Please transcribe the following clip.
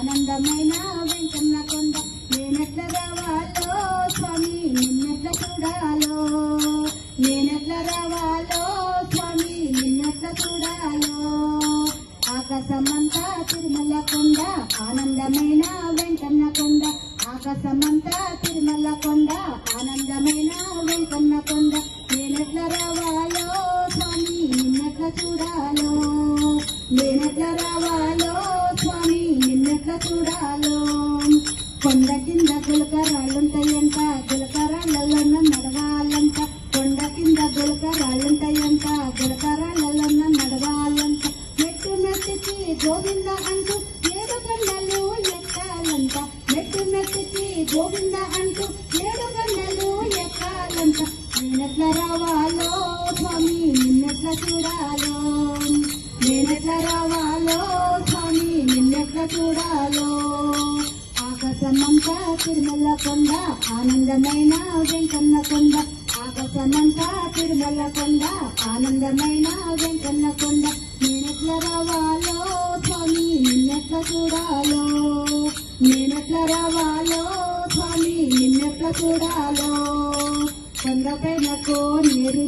ఆనందమైన వెంకన్న కొండ నేనెట్ల రావాలో స్వామి నిన్నెట్ల చూడాలో నేనెట్ల రావాలో స్వామి నిన్నెట్ల చూడాలో ఆకాశమంతా తిరుమల కొండ ఆనందమైన వెంకన్న కొండ ఆకాశమంతా తిరుమల కొండ ఆనందమైన వెంకన్న కొండ నేనెట్ల రావాలో స్వామి నిన్నెట్ల చూడాలో నేనెట్ల రావాలో స్వామి నిన్నెట్ల చూడాలో కొండ కింద గులకరాళ్ళుంటాయంట గులకరాళ్ళలో నడవాలంట కొండ కింద గులకరాళ్ళుంటాయంట గులకరాళ్ళలో నడవాలంట మెట్టు మెట్టుకి గోవింద అంటూ 7 గంటలు ఎక్కాలంట మెట్టు మెట్టుకి గోవింద అంటూ 7 గంటలు ఎక్కాలంట నేనెట్ల రావాలో స్వామి నిన్నెట్ల చూడాలో నేనెట్ల రావాలో స్వామి నిన్నెట్ల చూడాలో ఆకాశమంతా తిరుమల కొండ ఆనందమైన వెంకన్న కొండ ఆకాశమంతా తిరుమల కొండ ఆనందమైన వెంకన్న కొండ నేనెట్ల రావాలో స్వామి నిన్నెట్ల చూడాలో నేనెట్ల రావాలో స్వామి నిన్నెట్ల చూడాలో కొండపైన కోనేరు